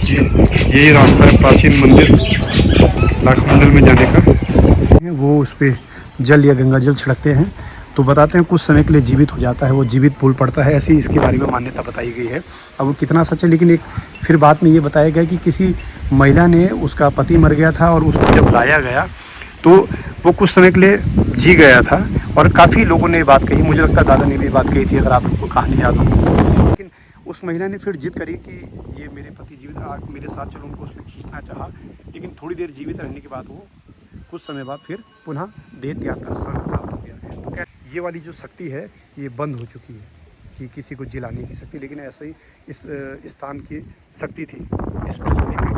यही रास्ता है प्राचीन मंदिर लाखामंडल में जाने का। वो उस पर जल या गंगा जल छिड़कते हैं तो बताते हैं कुछ समय के लिए जीवित हो जाता है, वो जीवित पुल पड़ता है, ऐसी इसके बारे में मान्यता बताई गई है। अब वो कितना सच है, लेकिन एक फिर बाद में ये बताया गया कि किसी महिला ने, उसका पति मर गया था और उसको जब लाया गया तो वो कुछ समय के लिए जी गया था। और काफ़ी लोगों ने ये बात कही, मुझे लगता है दादा ने भी बात कही थी, अगर आप लोगों को कहानी याद हो। लेकिन उस महिला ने फिर जिद करी कि ये मेरे पति जीवित, आप मेरे साथ चलो, उनको उसने खींचना चाहा, लेकिन थोड़ी देर जीवित रहने के बाद वो कुछ समय बाद फिर पुनः देह त्याग कर स्वर्ग प्राप्त हो गया। तो क्या ये वाली जो शक्ति है ये बंद हो चुकी है कि किसी को जिलाने की शक्ति, लेकिन ऐसे ही इस स्थान की शक्ति थी, इस शक्ति में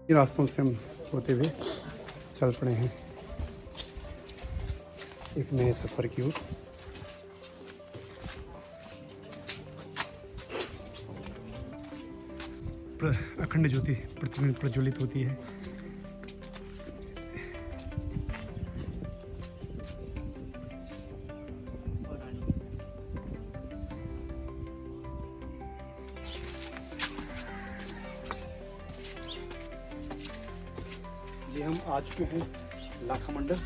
रास्तों से हम होते हुए चल पड़े हैं एक नए सफ़र की ओर। अखंड ज्योति प्रतिदिन प्रज्वलित होती है। जी हम आ चुके हैं लाखामंडल।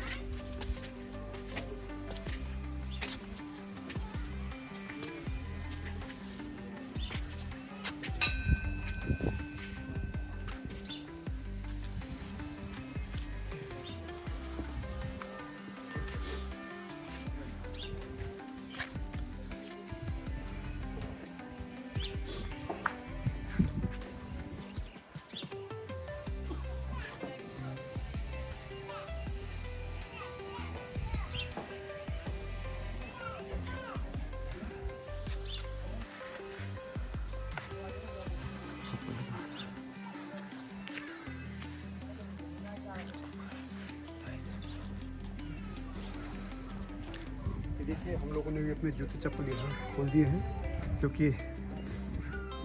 देखिए हम लोगों ने भी अपने जूते चप्पल यहाँ खोल दिए हैं, क्योंकि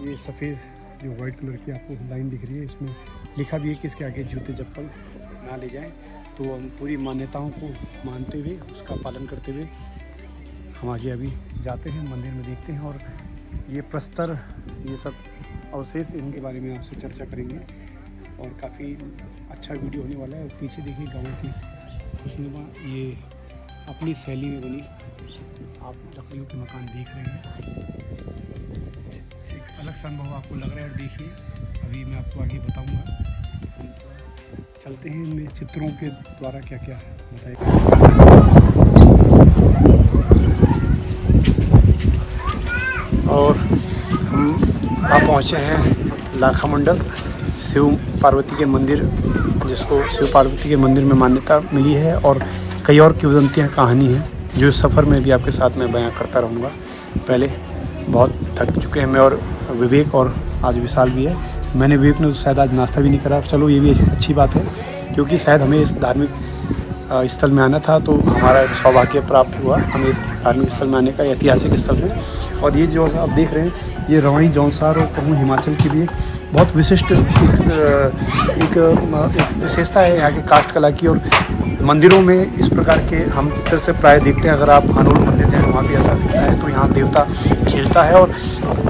ये सफ़ेद जो वाइट कलर की आपको लाइन दिख रही है, इसमें लिखा भी है कि इसके आगे जूते चप्पल ना ले जाएं। तो हम पूरी मान्यताओं को मानते हुए, उसका पालन करते हुए हम आगे अभी जाते हैं, मंदिर में देखते हैं। और ये प्रस्तर, ये सब अवशेष, इनके बारे में आपसे चर्चा करेंगे और काफ़ी अच्छा वीडियो होने वाला है। और पीछे देखिए गाँव की खुशनुमा, ये अपनी शैली में बनी आप लकड़ियों के मकान देख रहे हैं। एक अलग सा अनुभव आपको लग रहा है। और देखिए अभी मैं आपको आगे बताऊंगा, चलते हैं इनमें चित्रों के द्वारा क्या क्या बताया। और हम आप पहुँचे हैं लाखामंडल, शिव पार्वती के मंदिर, जिसको शिव पार्वती के मंदिर में मान्यता मिली है। और कई और किंवदंतियाँ कहानी है जो सफ़र में भी आपके साथ में बयां करता रहूँगा। पहले बहुत थक चुके हैं मैं और विवेक, और आज विशाल भी है। मैंने विवेक ने शायद आज नाश्ता भी नहीं करा। चलो ये भी अच्छी बात है, क्योंकि शायद हमें इस धार्मिक स्थल में आना था, तो हमारा सौभाग्य प्राप्त हुआ हमें इस धार्मिक स्थल में आने का, ऐतिहासिक स्थल में। और ये जो आप देख रहे हैं, ये रवाई जौनसार और कहूँ हिमाचल के लिए बहुत विशिष्ट एक विशेषता है यहाँ की काष्ठ कला की। और मंदिरों में इस प्रकार के हम इधर से प्राय देखते हैं। अगर आप हनोल मंदिर जाएँ वहाँ भी ऐसा दिखता है। तो यहाँ देवता खेलता है। और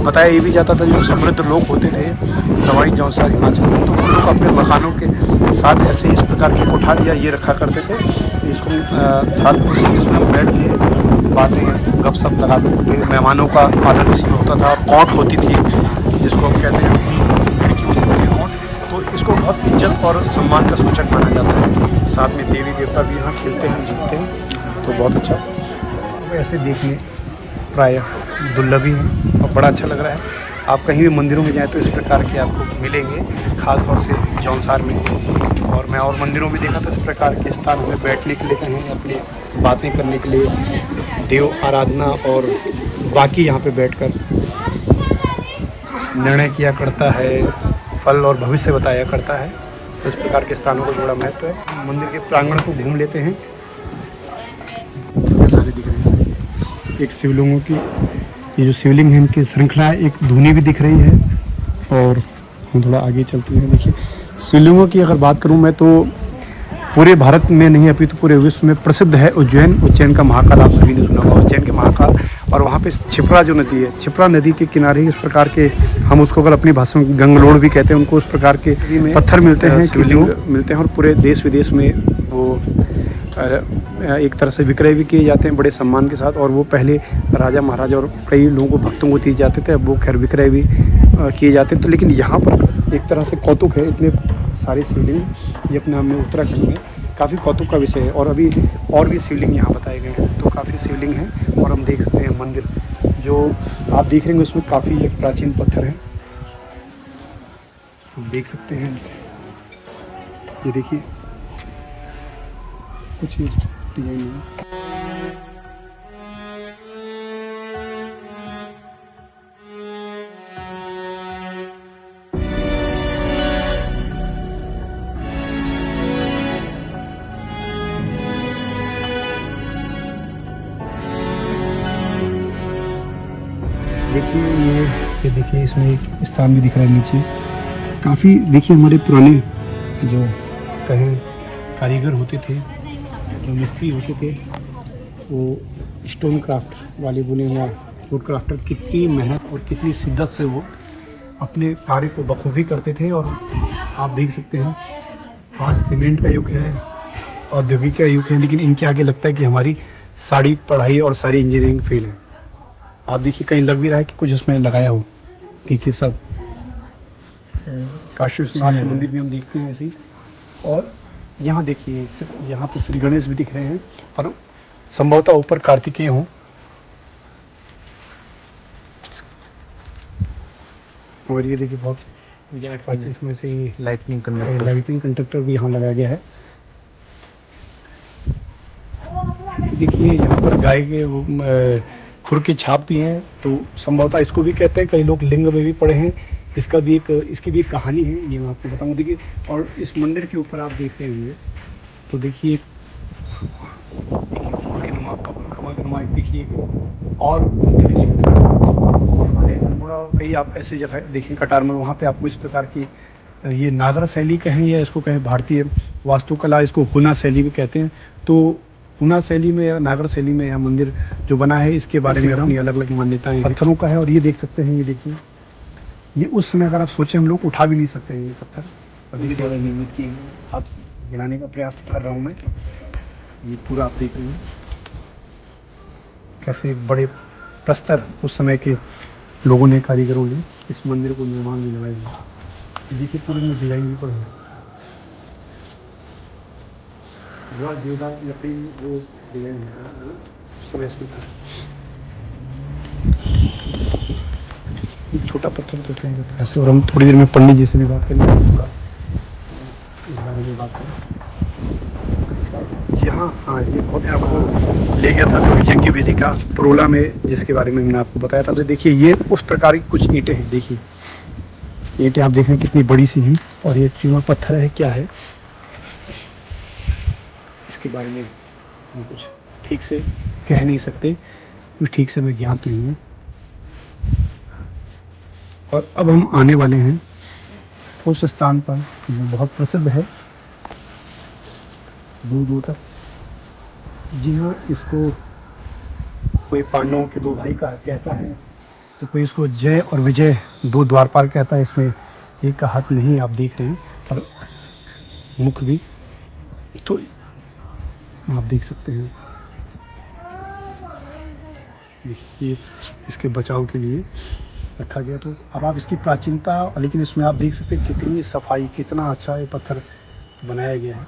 बताया ये भी जाता था जो समृद्ध लोग होते थे रवाई जौनसार हिमाचल में, तो वो लोग अपने मकानों के साथ ऐसे इस प्रकार के कोठार या ये रखा करते थे। इसको इसमें बैठ के बातें गपशप लगाते थे। मेहमानों का आदर इसी में होता था। और कौट होती थी जिसको हम कहते हैं खिड़कियों से लगे कौट, तो इसको बहुत इज्जत और सम्मान का सूचक माना जाता है। साथ में देवी देवता भी यहाँ खेलते हैं, जीतते हैं, तो बहुत अच्छा। ऐसे देखने प्रायः दुर्लभ ही है और बड़ा अच्छा लग रहा है। आप कहीं भी मंदिरों में जाएँ तो इस प्रकार के आपको मिलेंगे, ख़ास तौर से जौनसार में। और मैं और मंदिरों में देखा तो इस प्रकार के स्थान हमें बैठने के लिए कहें, अपनी बातें करने के लिए, देव आराधना और बाकी यहाँ पे बैठकर निर्णय किया करता है, फल और भविष्य बताया करता है। तो इस प्रकार के स्थानों को बड़ा महत्व है। मंदिर के प्रांगण को घूम लेते हैं। सारे दिख रहे हैं, एक शिवलिंगों की, ये जो शिवलिंग है इनकी श्रृंखला, एक धुनी भी दिख रही है। और हम थोड़ा आगे चलते हैं। देखिए शिवलिंगों की अगर बात करूं मैं तो पूरे भारत में नहीं अभी तो पूरे विश्व में प्रसिद्ध है उज्जैन का महाकाल। आप सभी ने सुना होगा उज्जैन के महाकाल। और वहाँ पे क्षिप्रा जो नदी है, क्षिप्रा नदी के किनारे इस प्रकार के, हम उसको अगर अपनी भाषा में गंगलोड़ भी कहते हैं, उनको उस प्रकार के पत्थर मिलते हैं, शिवलिंग मिलते हैं और पूरे देश विदेश में वो एक तरह से विक्रय भी किए जाते हैं बड़े सम्मान के साथ। और वो पहले राजा महाराजा और कई लोगों को भक्तों को दिए जाते थे, अब वो खैर विक्रय भी किए जाते हैं। तो लेकिन यहाँ पर एक तरह से कौतुक है, इतने सारे शिवलिंग ये अपने आप में उत्तराखंड में काफ़ी कौतुक का विषय है। और अभी और भी शिवलिंग यहाँ बताए गए हैं, तो काफ़ी शिवलिंग हैं। और हम देख सकते हैं मंदिर जो आप देख रहे हैं उसमें काफ़ी एक प्राचीन पत्थर है, देख सकते हैं। ये देखिए कुछ डिजाइन है। देखिए ये देखिए इसमें एक स्थान भी दिख रहा है नीचे। काफ़ी देखिए हमारे पुराने जो कहें कारीगर होते थे, जो मिस्त्री होते थे, वो स्टोन क्राफ्ट वाले बोले या वुड क्राफ्टर, कितनी मेहनत और कितनी शिद्दत से वो अपने कार्य को बखूबी करते थे। और आप देख सकते हैं आज सीमेंट का युग है, औद्योगिक का युग है, लेकिन इनके आगे लगता है कि हमारी सारी पढ़ाई और सारी इंजीनियरिंग फेल है। आप देखिए कहीं लग भी रहा है कि कुछ उसमें लगाया हो। देखिए सब काशी विश्वनाथ के मंदिर भी हम देखते हैं ऐसे ही। और यहाँ देखिए यहाँ पे श्री गणेश भी दिख रहे हैं, पर संभवतः ऊपर कार्तिकेय हों। और ये देखिए बहुत इसमें से लाइटनिंग कंडक्टर भी यहाँ लगाया गया है। देखिए यहाँ पर गाय के खुर की छाप भी हैं, तो संभवतः इसको भी कहते हैं, कई लोग लिंग में भी पढ़े हैं। इसकी भी एक कहानी है, ये मैं आपको बताऊंगा। देखिए और इस मंदिर के ऊपर आप देख रहे होंगे तो देखिए कमल के नुमा देखिए। और कई आप ऐसी जगह देखें कटार में, वहाँ पे आपको इस प्रकार की ये नागर शैली कहें या इसको कहें भारतीय वास्तुकला, इसको हुना शैली भी कहते हैं। तो हुना शैली में या नागर शैली में यह मंदिर जो बना है, इसके बारे में अपनी अलग अलग मान्यताएं पत्थरों का है। और ये देख सकते हैं, ये देखिए ये उस समय अगर आप सोचें हम लोग उठा भी नहीं सकते हैं ये पत्थर, अभी द्वारा निर्मित किए गए। हाथ गिराने का प्रयास कर रहा हूँ मैं। ये पूरा आप देख रहे हैं कैसे बड़े प्रस्तर उस समय के लोगों ने, कारीगरों ने इस मंदिर को निर्माण में लगाया। देखिए पूरे में डिजाइन भी पड़े हैं, देवदार लकड़ी वो डिजाइन समय में था। छोटा पत्थर तो ऐसे। और हम थोड़ी देर में पंडित जी से भी बात करेंगे इस बारे में बात करें। यहाँ हाँ ये बहुत आपको ले गया था जो यज्ञ विधि का परोला में, जिसके बारे में मैंने आपको बताया था। तो देखिए ये उस प्रकार की कुछ ईंटें हैं। देखिए ईंटें आप देख रहे हैं कितनी बड़ी सी हैं। और ये चूना पत्थर है क्या है, इसके बारे में हम कुछ ठीक से कह नहीं सकते, कुछ ठीक से मैं ज्ञात नहीं हूँ। और अब हम आने वाले हैं उस स्थान पर जो बहुत प्रसिद्ध है दूर दूर तक। जी हाँ, इसको कोई पांडवों के दो भाई का कहता है, तो कोई इसको जय और विजय दो द्वारपाल कहता है। इसमें एक का हाथ नहीं आप देख रहे हैं, पर मुख भी तो आप देख सकते हैं। ये इसके बचाव के लिए रखा गया। तो अब आप इसकी प्राचीनता, लेकिन इसमें आप देख सकते हैं कितनी सफाई, कितना अच्छा ये पत्थर बनाया गया है।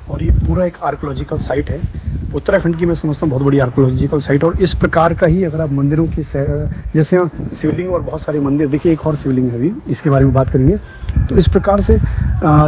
और ये पूरा एक आर्कोलॉजिकल साइट है उत्तराखंड की, मैं समझता हूँ बहुत बड़ी आर्कोलॉजिकल साइट। और इस प्रकार का ही अगर आप मंदिरों की जैसे शिवलिंग और बहुत सारे मंदिर, देखिए एक और शिवलिंग है, अभी इसके बारे में बात करेंगे। तो इस प्रकार से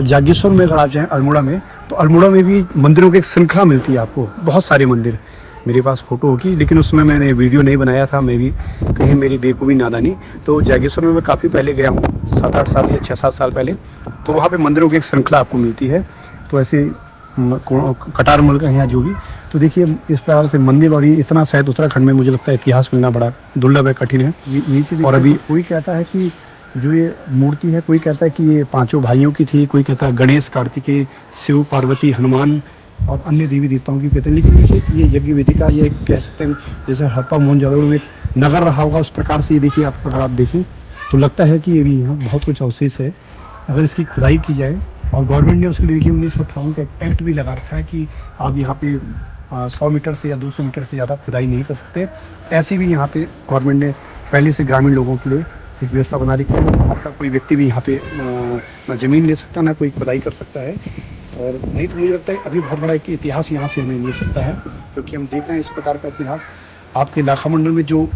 जागेश्वर में अगर आप जाएँ अल्मोड़ा में, तो अल्मोड़ा में भी मंदिरों की एक श्रृंखला मिलती है आपको, बहुत सारे मंदिर। मेरे पास फ़ोटो होगी, लेकिन उसमें मैंने वीडियो नहीं बनाया था, मैं भी कहीं मेरी बेखूबी नादानी। तो जागेश्वर में मैं काफ़ी पहले गया हूँ, 7-8 साल या 6-7 साल पहले। तो वहाँ पे मंदिरों की एक श्रृंखला आपको मिलती है। तो ऐसे कटार मल का यहाँ जो भी, तो देखिए इस प्रकार से मंदिर। और ये इतना शायद उत्तराखंड में मुझे लगता है इतिहास मिलना बड़ा दुर्लभ है, कठिन है। और अभी कोई कहता है कि जो ये मूर्ति है, कोई कहता है कि ये पांचों भाइयों की थी, कोई कहता है गणेश, कार्तिकेय, शिव, पार्वती, हनुमान और अन्य देवी देवताओं की कहते हैं। लेकिन देखिए ये यज्ञ वेदी का ये कह सकते हैं जैसे हड़प्पा मोहनजोदड़ो में नगर रहा होगा उस प्रकार से ये देखिए। आप अगर आप देखें तो लगता है कि ये भी यहाँ बहुत कुछ अवशेष है। अगर इसकी खुदाई की जाए, और गवर्नमेंट ने उसके लिए देखिए 1958 का एक एक्ट भी लगा रखा है कि आप यहाँ पे 100 मीटर से या 200 मीटर से ज़्यादा खुदाई नहीं कर सकते। ऐसे भी यहाँ पे गवर्नमेंट ने पहले से ग्रामीण लोगों के लिए एक व्यवस्था बना रखी है। आपका कोई व्यक्ति भी यहाँ पे ना ज़मीन ले सकता ना कोई खुदाई कर सकता है। और नहीं तो मुझे लगता है अभी बहुत बड़ा एक इतिहास यहाँ से हमें मिल सकता है, क्योंकि हम देख रहे हैं इस प्रकार का इतिहास आपके लाखा मंडल में, जो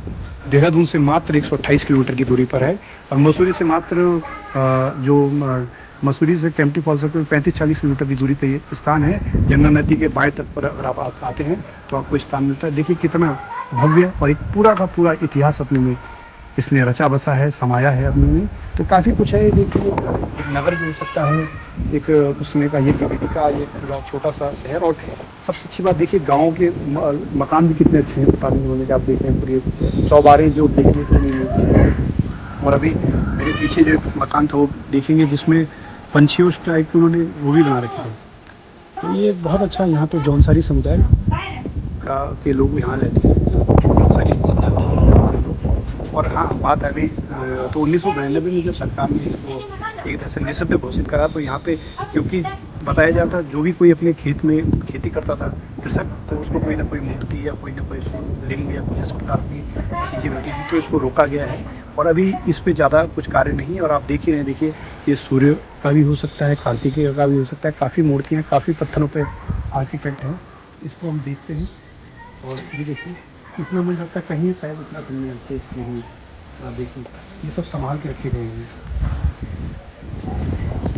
देहरादून से मात्र 128 किलोमीटर की दूरी पर है, और मसूरी से मात्र मसूरी से केम्प्टी फॉल्स से 35-40 किलोमीटर की दूरी पर ये स्थान है। यमुना नदी के बाएं तट पर अगर आप आते हैं तो आपको स्थान मिलता है। देखिए कितना भव्य और एक पूरा का पूरा इतिहास अपने में इसने रचा बसा है, समाया है अपने में। तो काफ़ी कुछ है। देखिए एक नगर भी हो सकता है, एक उस समय का ये वेदिका, ये पूरा छोटा सा शहर। और सबसे अच्छी बात देखिए गाँव के मकान भी कितने अच्छे हैं पुराने ज़माने के। आप देख रहे हैं पूरी चौबारें जो देखने को नहीं मिलती हैं। और अभी मेरे पीछे जो मकान था वो देखेंगे जिसमें पंछी उस टाइप के उन्होंने वो भी बना रखे हैं। तो ये बहुत अच्छा यहाँ पे जौनसारी समुदाय के लोग यहाँ रहते हैं, जौनसारी जाते हैं। और हाँ बात अभी तो 1992 में जब सरकार ने इसको एक तरह से निषिद्ध घोषित करा, तो यहाँ पे क्योंकि बताया जाता जो भी कोई अपने खेत में खेती करता था कृषक, तो उसको कोई ना कोई मूर्ति या कोई ना कोई लिंग या कुछ इस प्रकार की चीज़ें मिलती थी, तो इसको रोका गया है। और अभी इस पे ज़्यादा कुछ कार्य नहीं है। और आप देख ही रहे हैं, देखिए ये सूर्य का भी हो सकता है, कार्तिकेय का भी हो सकता है। काफ़ी मूर्तियाँ, काफ़ी पत्थरों पे आर्किटेक्ट हैं, इसको हम देखते हैं। और ये देखिए इतना मुझे लगता है कहीं शायद इतना दुनिया अवशेष नहीं। आप देखिए ये सब संभाल के रखे गए हैं।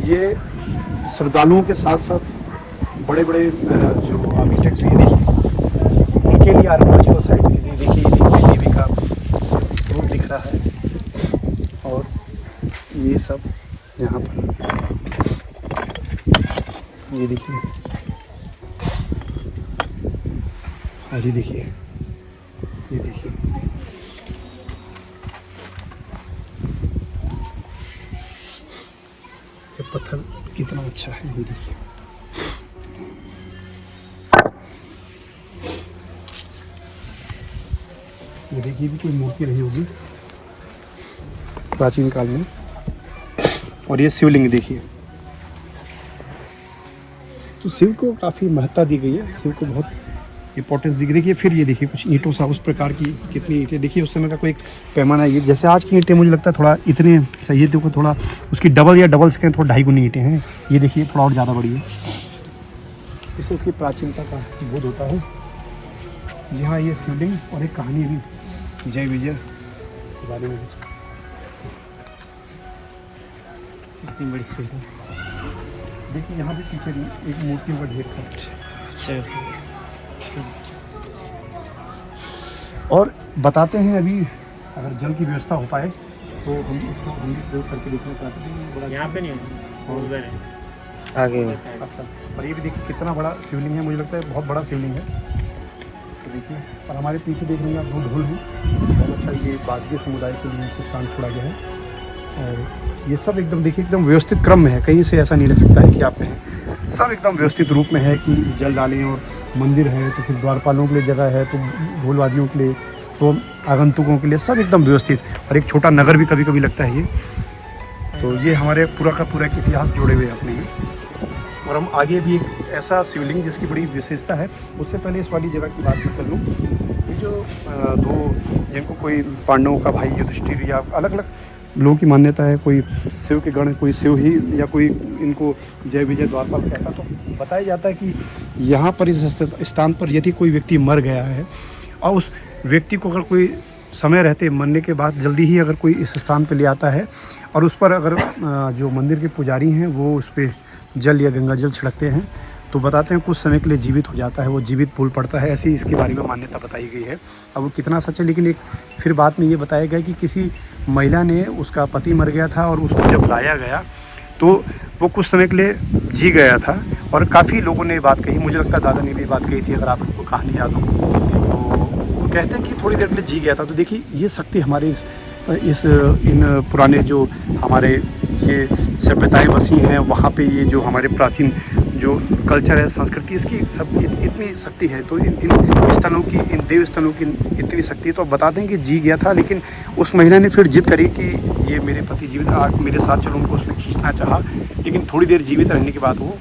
ये श्रद्धालुओं के साथ साथ बड़े बड़े जो आर्किटेक्ट हैं, देखिए उनके लिए आर्कियोलॉजिकल साइट के लिए देखिए देवी का रूप दिख रहा है। और ये सब यहाँ पर ये देखिए, और ये देखिए, ये देखिए ये पत्थर कितना अच्छा है। ये देखिए ये देखिए भी कोई मूर्ति रही होगी प्राचीन काल में। और ये शिवलिंग देखिए, तो शिव को काफ़ी महत्ता दी गई है, शिव को बहुत इंपॉर्टेंस दी गई। देखिए फिर ये देखिए कुछ ईंटों सा उस प्रकार की कितनी ईंटें, देखिए उस समय का कोई एक पैमाना है। ये जैसे आज की ईंटें मुझे लगता है थोड़ा इतने सही है, देखो थोड़ा उसकी डबल या डबल से थोड़ा 2.5 गुनी ईंटें हैं। ये देखिए थोड़ा और ज़्यादा बड़ी है। इससे इसकी प्राचीनता का बोध होता है। यहाँ ये शिवलिंग और एक कहानी भी जय विजय के बारे में, इतनी बड़ी शिवलिंग देखिए। यहाँ भी पीछे एक मूर्तियों का ढेर था। और बताते हैं अभी अगर जल की व्यवस्था हो पाए तो हम इसको हम प्रयोग करके देखना चाहते हैं। यहाँ पे नहीं है, आगे में। अच्छा, और ये भी देखिए कितना बड़ा शिवलिंग है, मुझे लगता है बहुत बड़ा शिवलिंग है। तो देखिए, और हमारे पीछे देख रहे हैं आप 2 ढोल हैं, बहुत अच्छा। ये बाजगे समुदाय के लिए स्थान छोड़ा गया है। और ये सब एकदम देखिए एकदम व्यवस्थित क्रम में है, कहीं से ऐसा नहीं लग सकता है कि आप कहें। सब एकदम व्यवस्थित रूप में है कि जल डालें, और मंदिर है तो फिर द्वारपालों के लिए जगह है, तो ढोलवादियों के लिए, तो आगंतुकों के लिए, सब एकदम व्यवस्थित। और एक छोटा नगर भी कभी कभी लगता है ये। तो ये हमारे पूरा का पूरा एक इतिहास जोड़े हुए हैं अपने में। और हम आगे भी एक ऐसा शिवलिंग जिसकी बड़ी विशेषता है, उससे पहले इस वाली जगह की बात मैं कर लूँ। ये जो 2 जिनको कोई पांडवों का भाई युधिष्ठिर या अलग अलग लोगों की मान्यता है, कोई शिव के गण, कोई शिव ही, या कोई इनको जय विजय द्वारपाल कहता। तो बताया जाता है कि यहाँ पर इस स्थान पर यदि कोई व्यक्ति मर गया है और उस व्यक्ति को अगर कोई समय रहते मरने के बाद जल्दी ही अगर कोई इस स्थान पर ले आता है, और उस पर अगर जो मंदिर के पुजारी हैं वो उस पर जल या गंगा जल छिड़कते हैं, तो बताते हैं कुछ समय के लिए जीवित हो जाता है, वो जीवित बोल पड़ता है। ऐसी इसके बारे में मान्यता बताई गई है। अब वो कितना सच है, लेकिन एक फिर बाद में ये बताया गया कि किसी महिला ने, उसका पति मर गया था और उसको जब लाया गया तो वो कुछ समय के लिए जी गया था। और काफ़ी लोगों ने बात कही, मुझे लगता है दादा ने भी बात कही थी, अगर आपको कहानी याद हो। तो कहते हैं कि थोड़ी देर के लिए जी गया था। तो देखिए ये शक्ति हमारे इस इन पुराने जो हमारे ये सभ्यताएं बसी हैं वहाँ पे ये जो हमारे प्राचीन जो कल्चर है, संस्कृति, इसकी सब इतनी शक्ति है। तो इन स्थलों की, इन देव स्थलों की इतनी शक्ति है। तो अब बता दें कि जी गया था, लेकिन उस महिला ने फिर जिद करी कि ये मेरे पति जीवित मेरे साथ चलो। उनको उसने खींचना चाहा, लेकिन थोड़ी देर जीवित रहने के बाद वो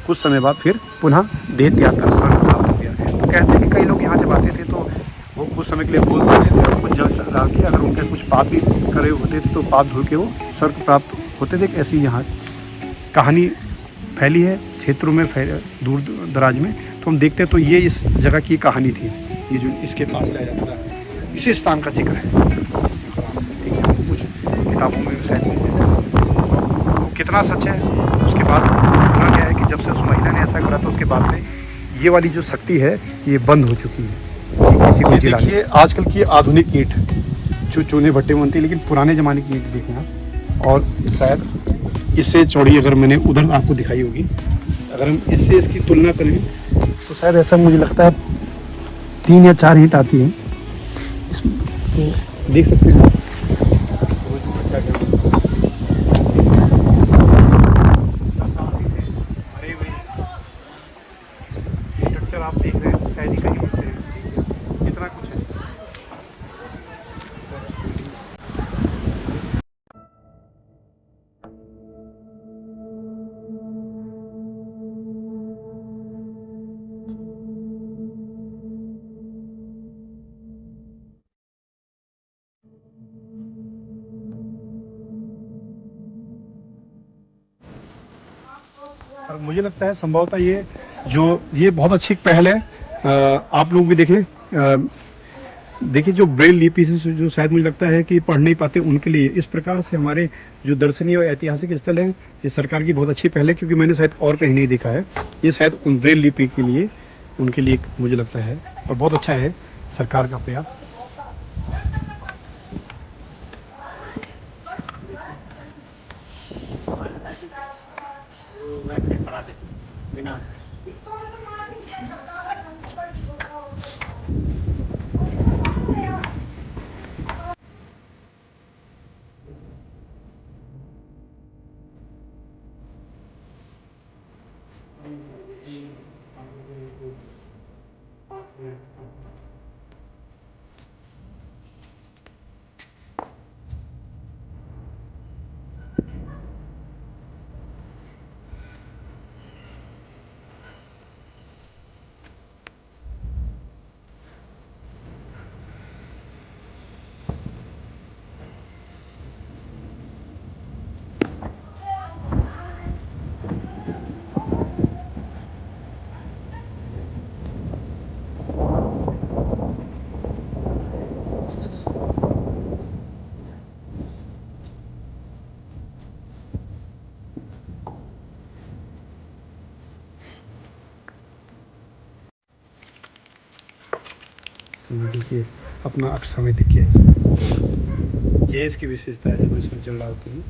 कुछ समय बाद फिर पुनः देह त्याग कर स्वर्ग प्राप्त हो गया। तो कहते हैं कि कई लोग यहाँ जब आते थे तो वो कुछ समय के लिए बोल देते थे, और कुछ जल डाल के अगर उनके कुछ पाप भी करे होते थे तो पाप धुल के वो स्वर्ग प्राप्त होते थे। ऐसी यहाँ कहानी फैली है क्षेत्रों में, दूर दराज में। तो हम देखते हैं तो ये इस जगह की कहानी थी, ये जो इसके पास लाया जाता था, इसी स्थान का जिक्र है। ठीक है, कुछ किताबों में शायद मिल जाए तो कितना सच है। उसके बाद सुना गया है कि जब से उस महिला ने ऐसा करा था उसके बाद से ये वाली जो शक्ति है ये बंद हो चुकी है किसी को जिला। देखिए आजकल की आधुनिक ईंट जो चूने भट्टे बनती है, लेकिन पुराने ज़माने की ईंट देखें आप, और शायद इससे चौड़ी अगर मैंने उधर आपको दिखाई होगी, अगर हम इससे इसकी तुलना करें तो शायद ऐसा मुझे लगता है 3 या 4 ईंट आती हैं। तो देख सकते हैं स्ट्रक्चर आप देख रहे हैं, शायद ही कहीं होते हैं, इतना कुछ है। और मुझे लगता है संभवतः ये बहुत अच्छी पहल है। आप लोग भी देखें, देखिए जो ब्रेल लिपि से जो शायद मुझे लगता है कि पढ़ नहीं पाते उनके लिए इस प्रकार से हमारे जो दर्शनीय और ऐतिहासिक स्थल हैं, ये सरकार की बहुत अच्छी पहल है, क्योंकि मैंने शायद और कहीं नहीं देखा है। ये शायद उन ब्रेल लिपि के लिए, उनके लिए मुझे लगता है, और बहुत अच्छा है सरकार का प्रयास। देखिए अपना अक्षय देखिए, ये इसकी विशेषता है। जब इसमें जल डालते हैं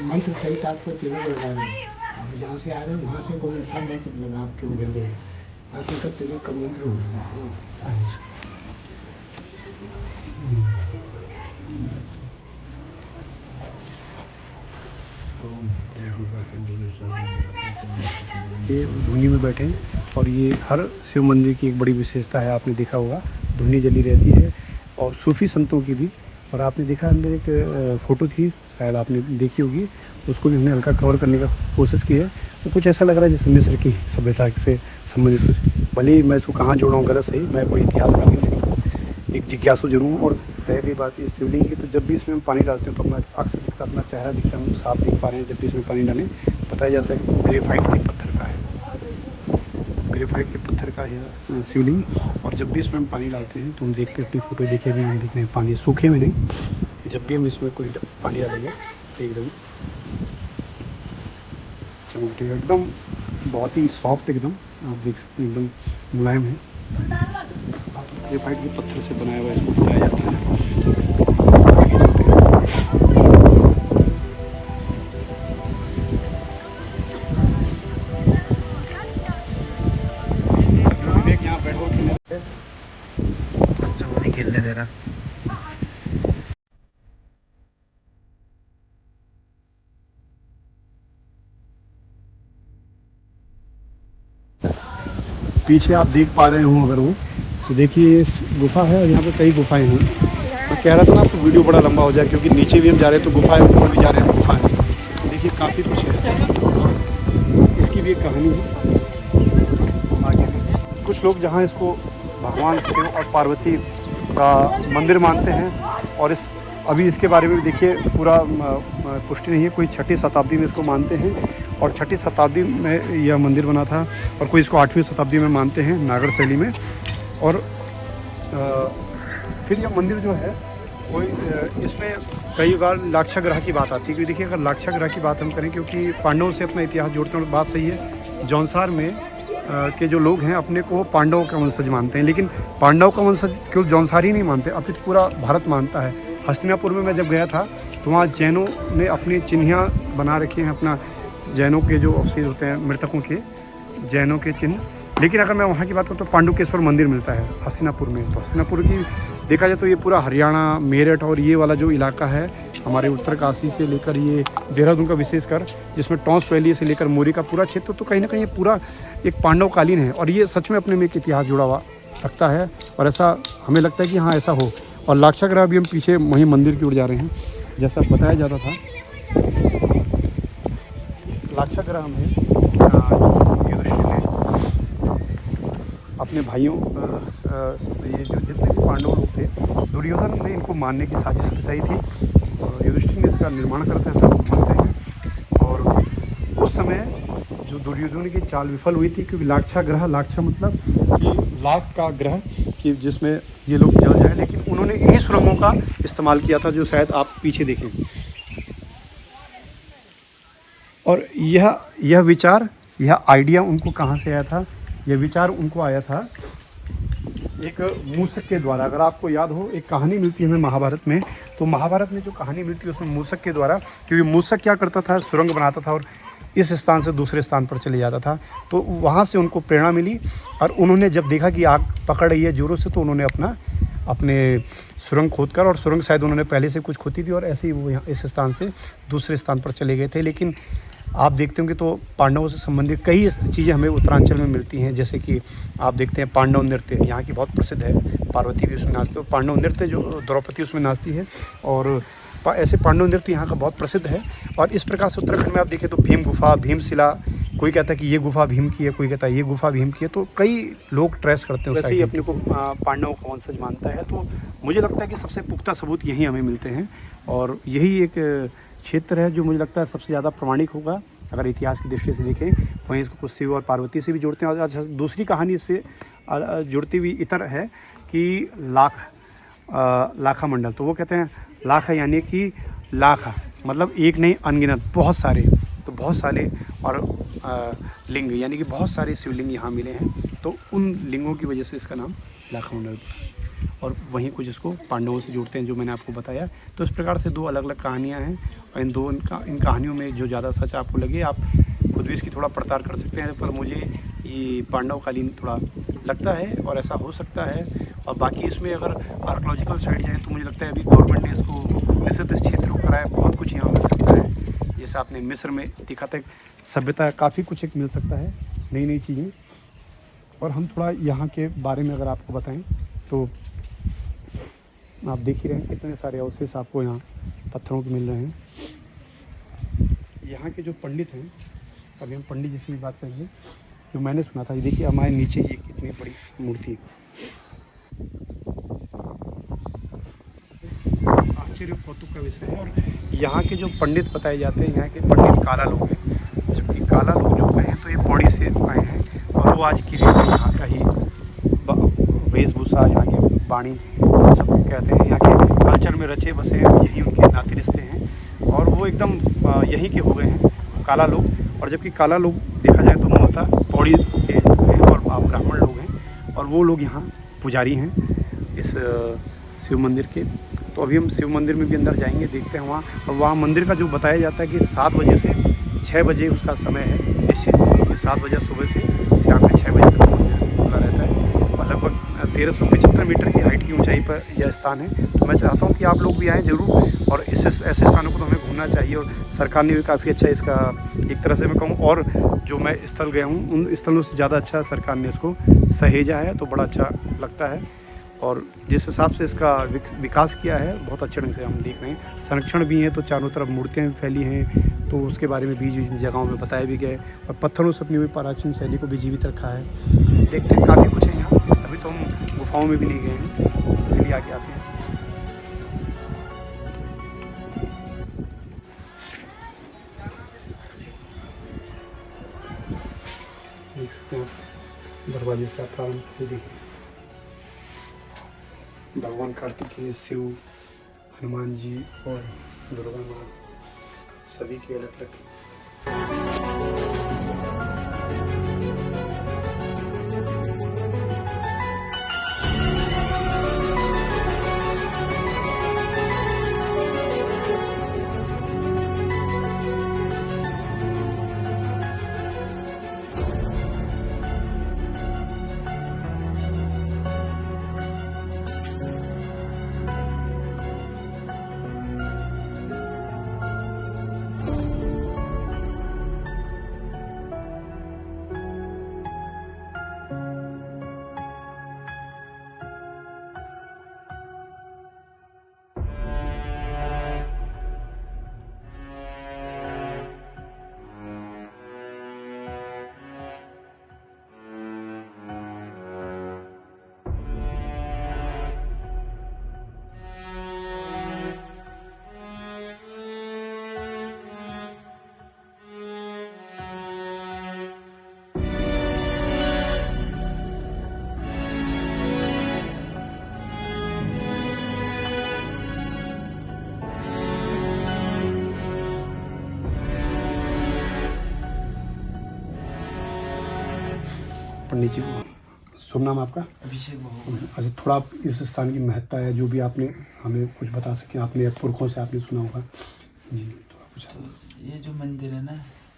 मंत्र सहित आपको तिलक लगाना है। जहाँ से आ रहे हैं वहाँ से कोई अच्छा मंत्र लगा आपके उधर में, आपका का तिलक का मंत्र होगा। ये धुनी में बैठे हैं, और ये हर शिव मंदिर की एक बड़ी विशेषता है। आपने देखा होगा धुनी जली रहती है, और सूफी संतों की भी। और आपने देखा अंदर एक फ़ोटो थी, शायद आपने देखी होगी, उसको भी हमने हल्का कवर करने का कोशिश की है। तो कुछ ऐसा लग रहा है जैसे मिस्र की सभ्यता से संबंधित कुछ। भले ही मैं इसको कहाँ जोड़ा हूँ गलत सही, मैं कोई इतिहासकार नहीं, लेकिन एक जिज्ञासु जरूर हूँ। और पहली बात ये शिवलिंग की, तो जब भी इसमें हम पानी डालते हैं तो अपना अक्स दिखता, अपना चेहरा दिखता है, हम साफ देख पा रहे हैं। जब भी इसमें पानी डालें बताया जाता है कि ग्रेफाइट के पत्थर का है। ग्रेफाइट के पत्थर का है शिवलिंग। और जब भी इसमें हम पानी डालते हैं तो हम देखते हैं, अपनी फ़ोटो देखे भी हम देख रहे हैं पानी सूखे में नहीं, जब भी हम इसमें कोई पानी डालेंगे तो एकदम चमकते एकदम, बहुत ही सॉफ्ट एकदम, आप देख सकते हैं एकदम मुलायम है। ग्रेफाइट के पत्थर से बनाया हुआ इसको बताया जाता है। आगे चलते हैं। विवेक यहाँ बैठो खेलने दे रहा। पीछे आप देख पा रहे हो अगर वो, तो देखिए इस गुफा है और यहाँ पे कई गुफाएं हैं। मैं कह रहा था ना आपको वीडियो बड़ा लंबा हो जाए, क्योंकि नीचे भी हम जा रहे हैं तो गुफा है, ऊपर भी जा रहे हैं गुफा है। देखिए काफ़ी कुछ है, इसकी भी एक कहानी है। आगे कुछ लोग जहाँ इसको भगवान शिव और पार्वती का मंदिर मानते हैं, और इस अभी इसके बारे में देखिए पूरा पुष्टि नहीं है, कोई 6ठी शताब्दी में इसको मानते हैं, और 6ठी शताब्दी में यह मंदिर बना था, और कोई इसको 8वीं शताब्दी में मानते हैं नागर शैली में। और फिर यह मंदिर जो है कोई इसमें कई बार लाक्षागृह की बात आती है, क्योंकि देखिए अगर लाक्षागृह की बात हम करें, क्योंकि पांडवों से अपना इतिहास जोड़ते हैं, बात सही है। जौनसार में के जो लोग हैं अपने को पांडवों का वंशज मानते हैं, लेकिन पांडवों का वंशज केवल जौनसार ही नहीं मानते, अपितु पूरा भारत मानता है। हस्तिनापुर में मैं जब गया था तो वहाँ जैनों ने अपनी चिन्हियाँ बना रखी हैं, अपना जैनों के जो अवशेष होते हैं मृतकों के, जैनों के चिन्ह। लेकिन अगर मैं वहाँ की बात करूँ तो पांडुकेश्वर मंदिर मिलता है हस्तिनापुर में। तो हस्तिनापुर की देखा जाए तो ये पूरा हरियाणा, मेरठ और ये वाला जो इलाका है हमारे उत्तरकाशी से लेकर ये देहरादून का विशेषकर, जिसमें टॉन्स वैली से लेकर मोरी का पूरा क्षेत्र, तो कहीं ना कहीं ये पूरा एक पांडवकालीन है, और ये सच में अपने में एक इतिहास जुड़ा हुआ लगता है, और ऐसा हमें लगता है कि हाँ ऐसा हो। और लाक्षागृह भी हम पीछे वहीं मंदिर की ओर जा रहे हैं, जैसा बताया जाता था। लाक्षागृह में युधिष्ठिर ने अपने भाइयों, ये जो जितने भी पांडव लोग थे, दुर्योधन ने इनको मारने की साजिश रचाई थी, और युधिष्ठिर ने इसका निर्माण करा था, ऐसा मानते हैं। और उस समय जो दुर्योधन की चाल विफल हुई थी, क्योंकि लाक्षागृह, लाक्षा मतलब कि लाख का ग्रह, कि जिसमें ये लोग जल जाए, लेकिन उन्होंने इन्हीं सुरंगों का इस्तेमाल किया था जो शायद आप पीछे देखें। और यह विचार, यह आइडिया उनको कहाँ से आया था? यह विचार उनको आया था एक मूसक के द्वारा। अगर आपको याद हो, एक कहानी मिलती है हमें महाभारत में, तो महाभारत में जो कहानी मिलती है उसमें मूसक के द्वारा, क्योंकि मूसक क्या करता था, सुरंग बनाता था और इस स्थान से दूसरे स्थान पर चले जाता था। तो वहाँ से उनको प्रेरणा मिली, और उन्होंने जब देखा कि आग पकड़ रही है जोरों से, तो उन्होंने अपने सुरंग खोदकर, और सुरंग शायद उन्होंने पहले से कुछ खोदी थी, और ऐसे ही वो यहाँ इस स्थान से दूसरे स्थान पर चले गए थे। लेकिन आप देखते होंगे तो पांडवों से संबंधित कई चीज़ें हमें उत्तरांचल में मिलती हैं, जैसे कि आप देखते हैं पांडव नृत्य यहाँ की बहुत प्रसिद्ध है, पार्वती भी उसमें नाचती है, पांडव नृत्य जो द्रौपदी उसमें नाचती है, और ऐसे पांडव नृत्य यहाँ का बहुत प्रसिद्ध है। और इस प्रकार से उत्तराखंड में आप देखें तो भीम गुफा, भीमशिला, कोई कहता है कि ये गुफा भीम की है, कोई कहता है ये गुफा भीम की है, तो कई लोग ट्रेस करते हैं। वैसे ही अपने को पांडवों का वंशज मानता है, तो मुझे लगता है कि सबसे पुख्ता सबूत यही हमें मिलते हैं, और यही एक क्षेत्र है जो मुझे लगता है सबसे ज़्यादा प्रमाणिक होगा अगर इतिहास की दृष्टि से देखें। वहीं इसको कुछ शिव और पार्वती से भी जोड़ते हैं। और दूसरी कहानी इससे जुड़ती हुई इतर है कि लाखा मंडल, तो वो कहते हैं लाखा यानी कि लाखा मतलब एक नहीं अनगिनत, बहुत सारे, तो बहुत सारे, और लिंग यानी कि बहुत सारे शिवलिंग यहाँ मिले हैं, तो उन लिंगों की वजह से इसका नाम लाखा मंडल पड़ा। और वहीं कुछ इसको पांडवों से जोड़ते हैं जो मैंने आपको बताया। तो इस प्रकार से दो अलग अलग कहानियाँ हैं, और इन कहानियों में जो ज़्यादा सच आपको लगे आप खुद भी इसकी थोड़ा पड़ताल कर सकते हैं, पर मुझे ये पांडवकालीन थोड़ा लगता है, और ऐसा हो सकता है। और बाकी इसमें अगर आर्कोलॉजिकल साइड जाए तो मुझे लगता है अभी गवर्नमेंट ने इसको निषिद्ध क्षेत्र को कराया, बहुत कुछ यहाँ मिल सकता है। जैसे आपने मिस्र में दिखा था सभ्यता, काफ़ी कुछ एक मिल सकता है, नई नई चीज़ें। और हम थोड़ा यहाँ के बारे में अगर आपको बताएं तो आप देख ही रहे हैं कितने सारे अवशेष आपको यहाँ पत्थरों के मिल रहे हैं। यहाँ के जो पंडित हैं, अभी हम पंडित जी से भी बात करेंगे, जो मैंने सुना था, ये देखिए हमारे नीचे ये कितनी बड़ी मूर्ति, आश्चर्य कौतुक का विषय है। और यहाँ के जो पंडित बताए जाते हैं, यहाँ के पंडित काला लोग हैं, जबकि काला लोग जो हैं तो ये पौड़ी से आए हैं, और वो आज की वाणी सबको कहते हैं। यहाँ के कल्चर में रचे बसे यही उनके नाते रिश्ते हैं और वो एकदम यहीं के हो गए हैं काला लोग। और जबकि काला लोग देखा जाए तो मूलतः पौड़ी के हैं और आप ब्राह्मण लोग हैं और वो लोग यहाँ पुजारी हैं इस शिव मंदिर के। तो अभी हम शिव मंदिर में भी अंदर जाएंगे, देखते हैं वहाँ। और वहाँ मंदिर का जो बताया जाता है कि 7 बजे से 6 बजे उसका समय है निश्चित, कि 7 बजे सुबह से शाम के 6 बजे तक मंदिर खुला रहता है। और लगभग 1375 मीटर की हाइट की ऊंचाई पर यह स्थान है। तो मैं चाहता हूँ कि आप लोग भी आएँ ज़रूर, और ऐसे स्थानों को तो हमें घूमना चाहिए। और सरकार ने भी काफ़ी अच्छा इसका, एक तरह से मैं कहूँ, और जो मैं स्थल गया हूँ उन स्थलों से ज़्यादा अच्छा सरकार ने इसको सहेजा है, तो बड़ा अच्छा लगता है। और जिस हिसाब से इसका विकास किया है बहुत अच्छे ढंग से हम देख रहे हैं। संरक्षण भी है, तो चारों तरफ मूर्तियाँ भी फैली हैं, तो उसके बारे में बीच बीच जगहों में बताया भी गया है। और पत्थरों से अपनी हुई प्राचीन शैली को भी जीवित रखा है। देखते हैं, काफ़ी कुछ है यहाँ। अभी तो हम गुफाओं में भी नहीं गए हैं, चलिए आगे आते हैं। देख सकते हैं आप दरवाजे से आप प्रारंभ देखिए, भगवान कार्तिकेय, शिव, हनुमान जी और दुर्गा माँ सभी के अलग अलग। पंडित जी, शुभ नाम आपका? अभिषेक। अच्छा, थोड़ा आप इस स्थान की महत्ता है जो भी आपने हमें कुछ बता सकें, आपने पुरखों से आपने सुना होगा जी, थोड़ा कुछ। तो ये जो मंदिर है ना,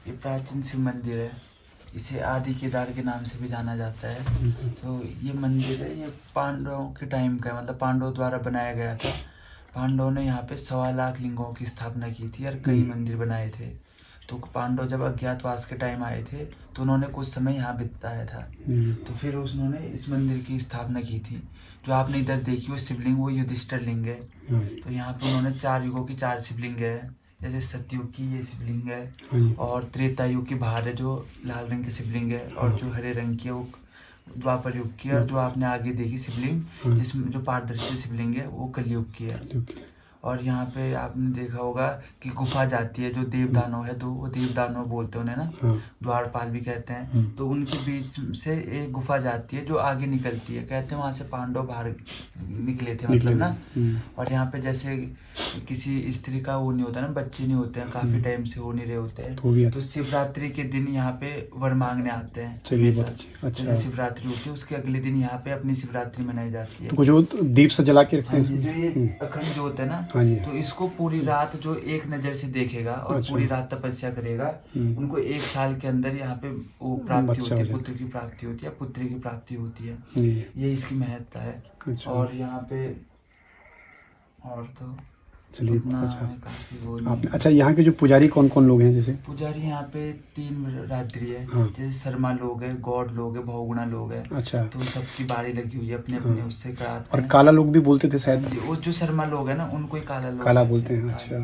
ये प्राचीन शिव मंदिर है। इसे आदि केदार के नाम से भी जाना जाता है। तो ये मंदिर है, ये पांडवों के टाइम का है, मतलब पांडवों द्वारा बनाया गया था। पांडवों ने यहाँ पे 1.25 लाख लिंगों की स्थापना की थी और कई मंदिर बनाए थे। तो पांडव जब अज्ञातवास के टाइम आए थे तो उन्होंने कुछ समय यहाँ बिताया था। तो फिर उन्होंने इस मंदिर की स्थापना की थी। जो आपने इधर देखी वो शिवलिंग, वो युधिष्ठिर लिंग है। तो यहाँ पे उन्होंने 4 युगों की 4 शिवलिंग है। जैसे सतयुग की ये शिवलिंग है, और त्रेता युग की बाहर है जो लाल रंग की शिवलिंग है, और जो हरे रंग की है वो द्वापर युग की है। और जो आपने आगे देखी शिवलिंग जिसमें जो पारदर्शी शिवलिंग है वो कलयुग की है। और यहाँ पे आपने देखा होगा कि गुफा जाती है, जो देवदानव है, वो देवदानव बोलते हैं उन्हें ना, द्वारपाल भी कहते हैं। तो उनके बीच से एक गुफा जाती है जो आगे निकलती है। कहते हैं वहाँ से पांडव बाहर निकले थे, मतलब ना। और यहाँ पे जैसे किसी स्त्री का वो नहीं होता ना, बच्चे नहीं होते हैं, काफी टाइम से हो नहीं रहे होते हैं, तो शिवरात्रि के दिन यहाँ पे वर मांगने आते हैं। जैसे शिवरात्रि होती है उसके अगले दिन यहाँ पे अपनी शिवरात्रि मनाई जाती है। तो कुछ दीप से जला के रखते हैं। जो ये अखंड ज्योत है ना, तो इसको पूरी रात जो एक नजर से देखेगा और पूरी रात तपस्या करेगा, उनको 1 साल के अंदर यहाँ पे वो प्राप्ति होती है, पुत्र की प्राप्ति होती है, पुत्री की प्राप्ति होती है। ये इसकी महत्ता है। और यहाँ पे और तो चलिए, अच्छा। अच्छा, यहाँ के जो पुजारी कौन कौन लोग हैं? जैसे पुजारी यहाँ पे 3 रात्रि है। जैसे शर्मा लोग है, गौड़ लोग है, बहुगुणा लोग है। अच्छा, तो सबकी बारी लगी हुई है अपने अपने, उससे कराते और काला लोग भी बोलते थे शायद। वो जो शर्मा लोग है ना, उनको ही काला बोलते हैं। अच्छा,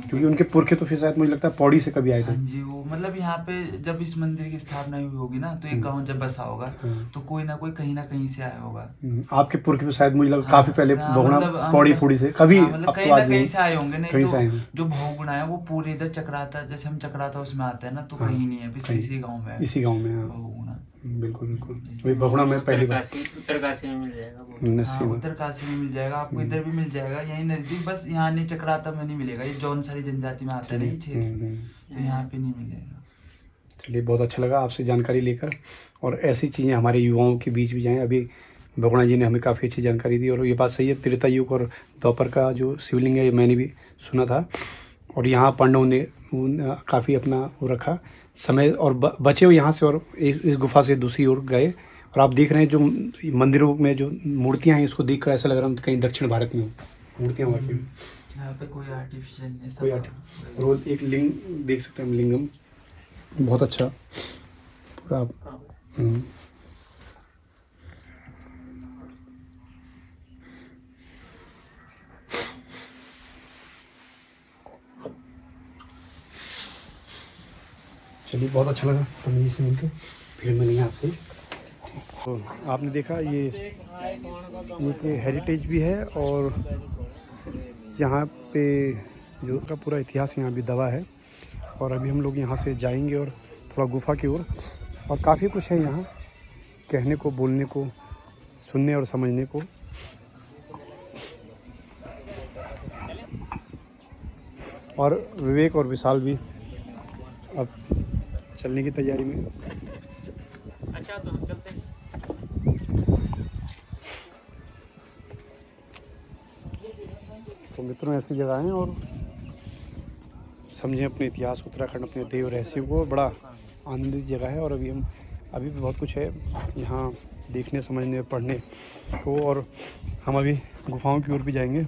क्योंकि उनके पुरखे तो फिर शायद मुझे लगता है पौड़ी से कभी आए थे। जी, वो मतलब यहाँ पे जब इस मंदिर की स्थापना हुई होगी ना, तो एक गांव जब बसा होगा तो कोई ना कोई कहीं ना कहीं से आया होगा। आपके पुरखे शायद मुझे लगा काफी पहले बहुगुणा पौड़ी फूड़ी से कभी कहीं ना कहीं से आए होंगे। नहीं तो जो बहुगुणा है वो पूरे इधर चक्राता, जैसे हम चक्राता उसमें आते हैं ना, तो कहीं नहीं है, इसी गाँव में बहुगुणा। बिल्कुल बिल्कुल। वही भगुड़ा में पहली बार उत्तरकाशी में मिल जाएगा वो। नस्सी में। उत्तरकाशी में मिल जाएगा आपको, इधर भी मिल जाएगा यहीं नजदीक, बस यहाँ नहीं चक्राता में नहीं मिलेगा, ये जौनसारी जनजाति में आता है ना ये क्षेत्र, तो यहाँ पे नहीं मिलेगा। चलिए बहुत अच्छा लगा आपसे जानकारी लेकर, और ऐसी चीज़ें हमारे युवाओं के बीच भी जाएँ। अभी भगुड़ा जी ने हमें काफ़ी अच्छी जानकारी दी, और ये बात सही है, त्रेता युग और द्वापर का जो शिवलिंग है ये मैंने भी सुना था, और यहाँ पांडवों ने काफ़ी अपना वो रखा समय, और बचे हुए यहाँ से और इस गुफा से दूसरी ओर गए। और आप देख रहे हैं जो मंदिरों में जो मूर्तियाँ हैं, इसको देखकर ऐसा लग रहा है कहीं दक्षिण भारत में हो मूर्तियाँ वाकई में। यहाँ पे कोई आर्टिफिशियल नहीं, कोई और एक लिंग देख सकते हैं हम, लिंगम बहुत अच्छा पूरा। चलिए बहुत अच्छा लगा पंडित जी से मिलकर, फिर मिलेंगे आपसे। तो आपने देखा ये एक हेरिटेज भी है, और यहाँ पे जो का पूरा इतिहास यहाँ भी दबा है। और अभी हम लोग यहाँ से जाएंगे और थोड़ा गुफा की ओर, और काफ़ी कुछ है यहाँ कहने को, बोलने को, सुनने और समझने को। और विवेक और विशाल भी अब चलने की तैयारी में। अच्छा तो हम चलते हैं। तो मित्रों ऐसी जगह हैं, और समझें अपने इतिहास, उत्तराखंड अपने देव रहस्य को, बड़ा आनंदित जगह है। और अभी भी बहुत कुछ है यहाँ देखने, समझने, पढ़ने को, और हम अभी गुफाओं की ओर भी जाएंगे।